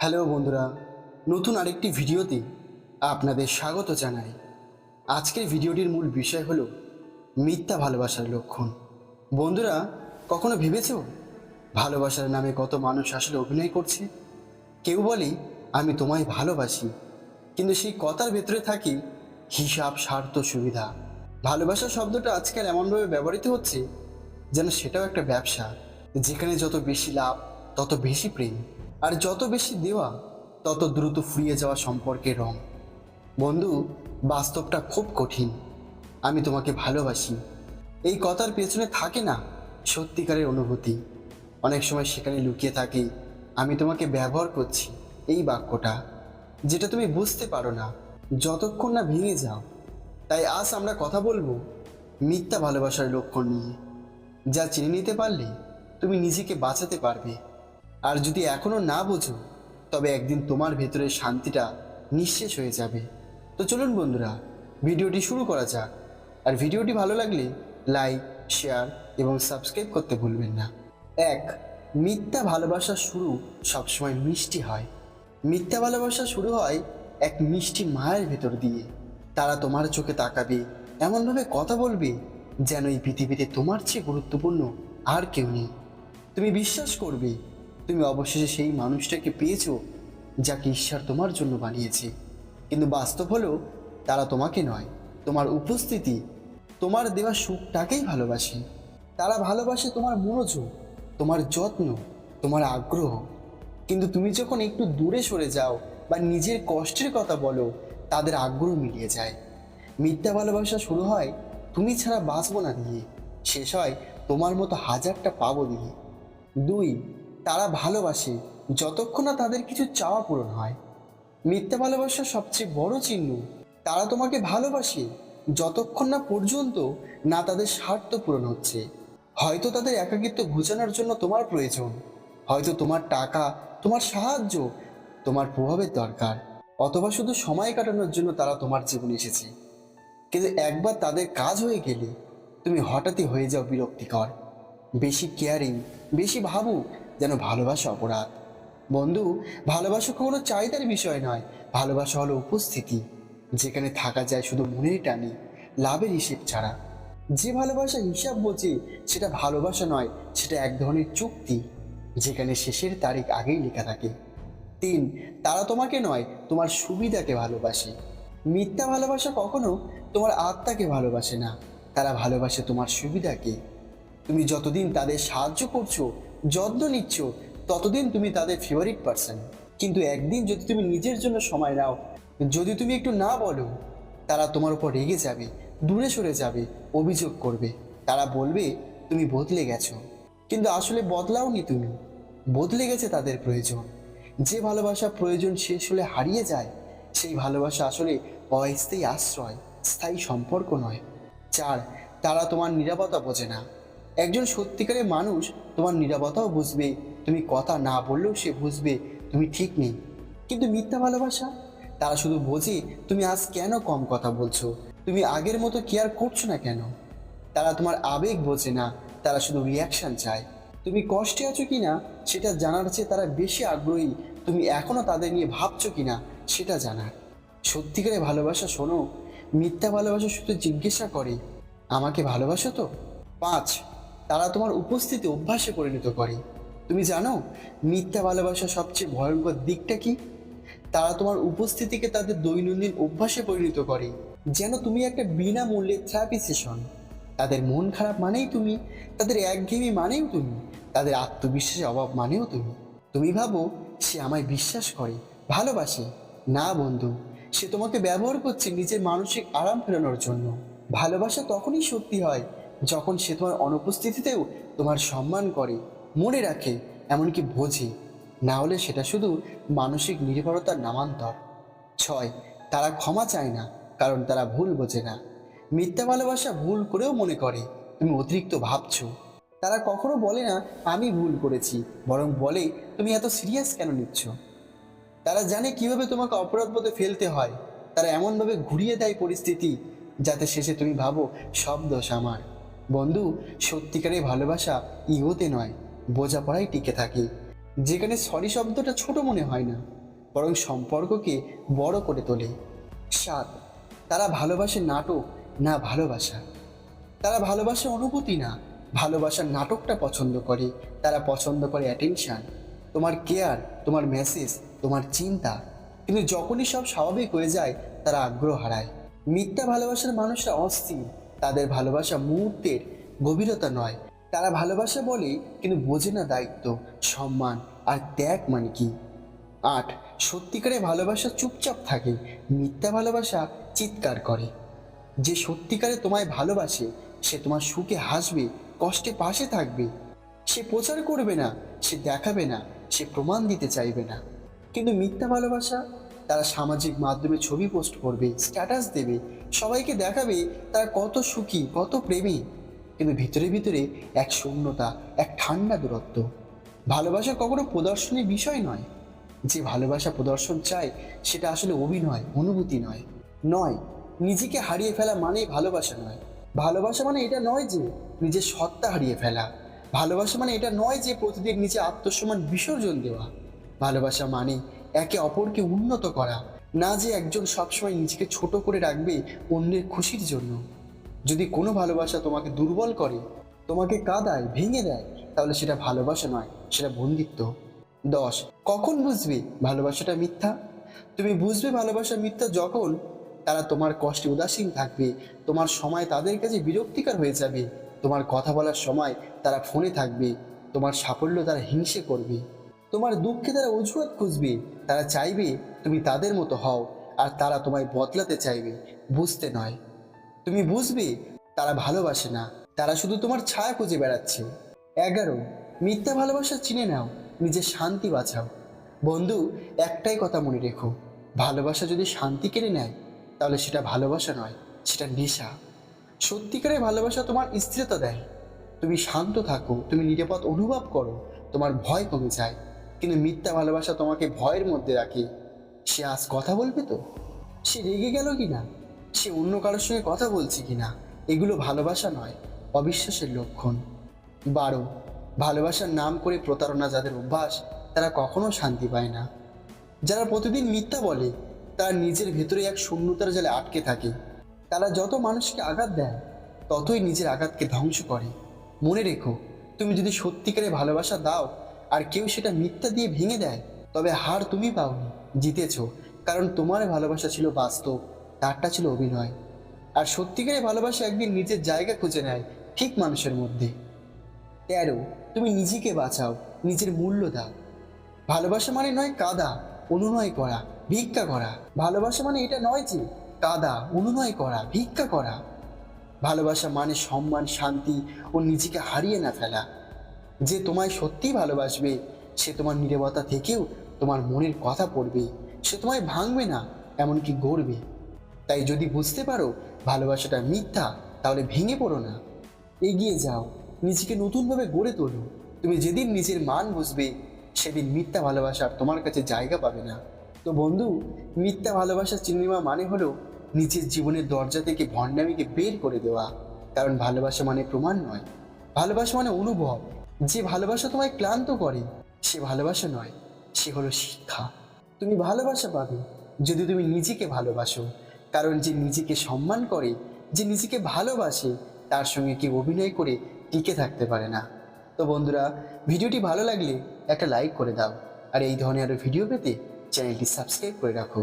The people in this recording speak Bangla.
হ্যালো বন্ধুরা, নতুন আরেকটি ভিডিওতে আপনাদের স্বাগত জানাই। আজকের ভিডিওটির মূল বিষয় হলো মিথ্যা ভালোবাসার লক্ষণ। বন্ধুরা, কখনো ভেবেছো ভালোবাসার নামে কত মানুষ আসলে অভিনয় করছে? কেউ বলে আমি তোমায় ভালোবাসি, কিন্তু সেই কথার ভেতরে থাকে হিসাব, স্বার্থ, সুবিধা। ভালোবাসা শব্দটা আজকাল এমনভাবে ব্যবহৃত হচ্ছে যেন সেটাও একটা ব্যবসা, যেখানে যত বেশি লাভ তত বেশি প্রেম, আর যত বেশি দেওয়া তত দ্রুত ফুরিয়ে যাওয়া সম্পর্কের রং। বন্ধু, বাস্তবটা খুব কঠিন। আমি তোমাকে ভালোবাসি, এই কথার পেছনে থাকে না সত্যিকারের অনুভূতি। অনেক সময় সেখানে লুকিয়ে থাকে আমি তোমাকে ব্যবহার করছি, এই বাক্যটা, যেটা তুমি বুঝতে পারো না যতক্ষণ না ভেঙে যাও। তাই আজ আমরা কথা বলবো মিথ্যা ভালোবাসার লক্ষণ নিয়ে, যা চিনে নিতে পারলে তুমি নিজেকে বাঁচাতে পারবে। আর যদি এখনো না বোঝো, তবে একদিন তোমার ভেতরের শান্তিটা নিঃশেষ হয়ে যাবে। তো চলুন বন্ধুরা, ভিডিওটি শুরু করা যাক। আর ভিডিওটি ভালো লাগলে লাইক, শেয়ার এবং সাবস্ক্রাইব করতে ভুলবেন না। 1. মিথ্যা ভালোবাসা শুরু সবসময় মিষ্টি হয়। মিথ্যা ভালোবাসা শুরু হয় এক মিষ্টি মায়ের ভেতর দিয়ে। তারা তোমার চোখে তাকাবে, এমনভাবে কথা বলবে যেন এই পৃথিবীতে তোমার চেয়ে গুরুত্বপূর্ণ আর কেউ নেই। তুমি বিশ্বাস করবে তুমি অবশেষে সেই মানুষটাকে পেয়েছো যাকে ঈশ্বর তোমার জন্য বানিয়েছে। কিন্তু বাস্তব হলো তারা তোমাকে নয়, তোমার উপস্থিতি, তোমার দেওয়া সুখটাকেই ভালোবাসে। তারা ভালোবাসে তোমার মনোযোগ, তোমার যত্ন, তোমার আগ্রহ। কিন্তু তুমি যখন একটু দূরে সরে যাও বা নিজের কষ্টের কথা বলো, তাদের আগ্রহ মিলিয়ে যায়। মিথ্যা ভালোবাসা শুরু হয় তুমি ছাড়া বাঁচবো না দিয়ে, শেষ হয় তোমার মতো হাজারটা পাবো দিয়ে। 2. তারা ভালোবাসে যতক্ষণ না তাদের কিছু চাওয়া পূরণ হয়। মিথ্যা ভালোবাসার সবচেয়ে বড় চিহ্ন, তারা তোমাকে ভালোবাসে যতক্ষণ না পর্যন্ত না তাদের স্বার্থ পূরণ হচ্ছে। হয়তো তাদের একাকিত্ব ঘুচানোর জন্য তোমার প্রয়োজন, হয়তো তোমার টাকা, তোমার সাহায্য, তোমার প্রভাবের দরকার, অথবা শুধু সময় কাটানোর জন্য তারা তোমার জীবনে এসেছে। কিন্তু একবার তাদের কাজ হয়ে গেলে তুমি হঠাৎই হয়ে যাও বিরক্তিকর, বেশি কেয়ারিং, বেশি ভাবু, যেন ভালোবাসা অপরাধ। বন্ধু, ভালোবাসা কখনো চাহিদার বিষয় নয়, ভালোবাসা হলো উপস্থিতি, যেখানে থাকা যায় শুধু মনের টানে, লাভের হিসেব ছাড়া। যে ভালোবাসা হিসাব বোঝে সেটা ভালোবাসা নয়, সেটা এক ধরনের চুক্তি, যেখানে শেষের তারিখ আগেই লেখা থাকে। 3. তারা তোমাকে নয়, তোমার সুবিধাকে ভালোবাসে। মিথ্যা ভালোবাসা কখনো তোমার আত্মাকে ভালোবাসে না, তারা ভালোবাসে তোমার সুবিধাকে। তুমি যতদিন তাদের সাহায্য করছো, যত্ন নিচ্ছ, ততদিন তুমি তাদের ফেভারিট পার্সন। কিন্তু একদিন যদি তুমি নিজের জন্য সময় নাও, যদি তুমি একটু না বলো, তারা তোমার উপর রেগে যাবে, দূরে সরে যাবে, অভিযোগ করবে। তারা বলবে তুমি বদলে গেছো, কিন্তু আসলে বদলাওনি তুমি, বদলে গেছে তাদের প্রয়োজন। যে ভালোবাসা প্রয়োজন শেষ হলে হারিয়ে যায়, সেই ভালোবাসা আসলে অস্থায়ী আশ্রয়, স্থায়ী সম্পর্ক নয়। 4. তারা তোমার নিরাপত্তা বোঝে না। একজন সত্যিকারের মানুষ তোমার নিরাপত্তাও বুঝবে, তুমি কথা না বললেও সে বুঝবে তুমি ঠিক নেই। কিন্তু মিথ্যা ভালোবাসা, তারা শুধু বোঝে তুমি আজ কেন কম কথা বলছো, তুমি আগের মতো কেয়ার করছো না কেন। তারা তোমার আবেগ বোঝে না, তারা শুধু রিয়াকশন চায়। তুমি কষ্টে আছো কিনা সেটা জানার চেয়ে তারা বেশি আগ্রহী তুমি এখনো তাদের নিয়ে ভাবছো কিনা সেটা জানার। সত্যিকারের ভালোবাসা শোনো, মিথ্যা ভালোবাসা শুধু জিজ্ঞাসা করে আমাকে ভালোবাসো তো। 5. তারা তোমার উপস্থিতি অভ্যাসে পরিণত করে। তুমি জানো মিথ্যা ভালোবাসা সবচেয়ে ভয়ঙ্কর দিকটা কি? তারা তোমার উপস্থিতিকে তাদের দৈনন্দিন অভ্যাসে পরিণত করে, যেন তুমি একটা বিনামূল্যে থেরাপি সেশন। তাদের মন খারাপ মানেই তুমি, তাদের একঘেয়েমি মানেও তুমি, তাদের আত্মবিশ্বাসের অভাব মানেও তুমি। তুমি ভাবো সে আমায় বিশ্বাস করে, ভালোবাসে। না বন্ধু, সে তোমাকে ব্যবহার করছে নিজের মানসিক আরাম ফেরানোর জন্য। ভালোবাসা তখনই সত্যি হয় যখন সে তোমার অনুপস্থিতিতেও তোমার সম্মান করে, মনে রাখে, এমনকি বোঝে। না হলে সেটা শুধু মানসিক নির্ভরতার নামান্তর। 6. তারা ক্ষমা চায় না, কারণ তারা ভুল বোঝে না। মিথ্যা ভালোবাসা ভুল করেও মনে করে তুমি অতিরিক্ত ভাবছো। তারা কখনো বলে না আমি ভুল করেছি, বরং বলে তুমি এত সিরিয়াস কেন নিচ্ছ। তারা জানে কিভাবে তোমাকে অপরাধবোধে ফেলতে হয়। তারা এমনভাবে ঘুরিয়ে দেয় পরিস্থিতি যাতে শেষে তুমি ভাবো সব দোষ আমার। বন্ধু, সত্যিকারের ভালোবাসা ইগোতে নয়, বোঝাপড়াই টিকে থাকে। যেখানে সরি শব্দটা ছোট মনে হয় না, বরং সম্পর্ককে বড় করে তোলে। 7, তারা ভালোবাসে নাটক না ভালোবাসা। তারা ভালোবাসে অনুভূতি না, ভালোবাসার নাটকটা পছন্দ করে। তারা পছন্দ করে অ্যাটেনশন, তোমার কেয়ার, তোমার মেসেজ, তোমার চিন্তা। কিন্তু যখনই সব স্বাভাবিক হয়ে যায়, তারা আগ্রহ হারায়। মিথ্যা ভালোবাসার মানুষরা অস্থির। তাদের ভালোবাসা মুহূর্তের গভীরতা নয়। তারা ভালোবাসা বলে কিন্তু বোঝে না দায়িত্ব, সম্মান আর ত্যাগ মানে কি। 8, সত্যিকারের ভালোবাসা চুপচাপ থাকে, মিথ্যা ভালোবাসা চিৎকার করে। যে সত্যিকারে তোমায় ভালোবাসে সে তোমার সুখে হাসবে, কষ্টে পাশে থাকবে। সে প্রচার করবে না, সে দেখাবে না, সে প্রমাণ দিতে চাইবে না। কিন্তু মিথ্যা ভালোবাসা, তারা সামাজিক মাধ্যমে ছবি পোস্ট করবে, স্ট্যাটাস দেবে, সবাইকে দেখাবে তারা কত সুখী, কত প্রেমী। কিন্তু ভিতরে ভিতরে এক শূন্যতা, এক ঠান্ডা দূরত্ব। ভালোবাসা কখনো প্রদর্শনীর বিষয় নয়। যে ভালোবাসা প্রদর্শন চায় সেটা আসলে অভিনয়, অনুভূতি নয়। নয়, নিজেকে হারিয়ে ফেলা মানেই ভালোবাসা নয়। ভালোবাসা মানে এটা নয় যে নিজের সত্তা হারিয়ে ফেলা। ভালোবাসা মানে এটা নয় যে প্রতিদিন নিজে আত্মসম্মান বিসর্জন দেওয়া। ভালোবাসা মানে একে অপরকে উন্নত করা, না যে একজন সবসময় নিজেকে ছোট করে রাখবে অন্যের খুশির জন্য। যদি কোনো ভালোবাসা তোমাকে দুর্বল করে, তোমাকে কাঁদায়, ভেঙে দেয়, তাহলে সেটা ভালোবাসা নয়, সেটা বন্দিত্ব। 10, কখন বুঝবে ভালোবাসাটা মিথ্যা? তুমি বুঝবে ভালোবাসা মিথ্যা যখন তারা তোমার কষ্টে উদাসীন থাকবে, তোমার সময় তাদের কাছে বিরক্তিকর হয়ে যাবে, তোমার কথা বলার সময় তারা ফোনে থাকবে, তোমার সাফল্য তারা হিংসে করবে, তোমার দুঃখে তারা অজুহাত খুঁজবে। তারা চাইবে তুমি তাদের মতো হও, আর তারা তোমায় বদলাতে চাইবে, বুঝতে নয়। তুমি বুঝবে তারা ভালোবাসে না, তারা শুধু তোমার ছায়া খুঁজে বেড়াচ্ছে। 11, মিথ্যা ভালোবাসা চিনে নাও, নিজের শান্তি বাঁচাও। বন্ধু, একটাই কথা মনে রেখো, ভালোবাসা যদি শান্তি কেড়ে নেয় তাহলে সেটা ভালোবাসা নয়, সেটা নেশা। সত্যিকারের ভালোবাসা তোমার স্থিরতা দেয়। তুমি শান্ত থাকো, তুমি নিরাপদ অনুভব করো, তোমার ভয় কমে যায়। কিন্তু মিথ্যা ভালোবাসা তোমাকে ভয়ের মধ্যে রাখে। সে আজ কথা বলবে তো, সে রেগে গেল কিনা, সে অন্য কারোর সঙ্গে কথা বলছে কিনা। এগুলো ভালোবাসা নয়, অবিশ্বাসের লক্ষণ। 12, ভালোবাসার নাম করে প্রতারণা যাদের অভ্যাস, তারা কখনো শান্তি পায় না। যারা প্রতিদিন মিথ্যা বলে তারা নিজের ভেতরে এক শূন্যতার জালে আটকে থাকে। তারা যত মানুষকে আঘাত দেয় ততই নিজের আঘাতকে ধ্বংস করে। মনে রেখো, তুমি যদি সত্যিকারে ভালোবাসা দাও আর কেউ সেটা মিথ্যা দিয়ে ভেঙে দেয়, তবে হার তুমি পাওনি, জিতেছ। কারণ তোমার ভালোবাসা ছিল বাস্তব, তারটা ছিল অভিনয়। আর সত্যিকারের ভালোবাসা একদিন নিজের জায়গা খুঁজে নেয় ঠিক মানুষের মধ্যে। 13, তুমি নিজেকে বাঁচাও, নিজের মূল্য দাও। ভালোবাসা মানে নয় কাদা, অনুনয় করা, ভিক্ষা করা। ভালোবাসা মানে এটা নয় যে কাদা, অনুনয় করা, ভিক্ষা করা। ভালোবাসা মানে সম্মান, শান্তি ও নিজেকে হারিয়ে না ফেলা। যে তোমায় সত্যিই ভালোবাসবে সে তোমার নীরবতা থেকেও তোমার মনের কথা পড়বে। সে তোমায় ভাঙবে না, এমনকি গড়বে। তাই যদি বুঝতে পারো ভালোবাসাটা মিথ্যা, তাহলে ভেঙে পড়ো না, এগিয়ে যাও, নিজেকে নতুনভাবে গড়ে তোলো। তুমি যেদিন নিজের মান বুঝবে সেদিন মিথ্যা ভালোবাসার তোমার কাছে জায়গা পাবে না। তো বন্ধু, মিথ্যা ভালোবাসা চিনে নেওয়া মানে হলো নিজের জীবনের দরজা থেকে ভণ্ডামিকে বের করে দেওয়া। কারণ ভালোবাসা মানে প্রমাণ নয়, ভালোবাসা মানে অনুভব। যে ভালোবাসা তোমায় ক্লান্ত করে সে ভালোবাসা নয়, সে হলো শিক্ষা। তুমি ভালোবাসা পাবে যদি তুমি নিজেকে ভালোবাসো। কারণ যে নিজেকে সম্মান করে, যে নিজেকে ভালোবাসে, তার সঙ্গে কেউ অভিনয় করে টিকে থাকতে পারে না। তো বন্ধুরা, ভিডিওটি ভালো লাগলে একটা লাইক করে দাও, আর এই ধরনের আরও ভিডিও পেতে চ্যানেলটি সাবস্ক্রাইব করে রাখো।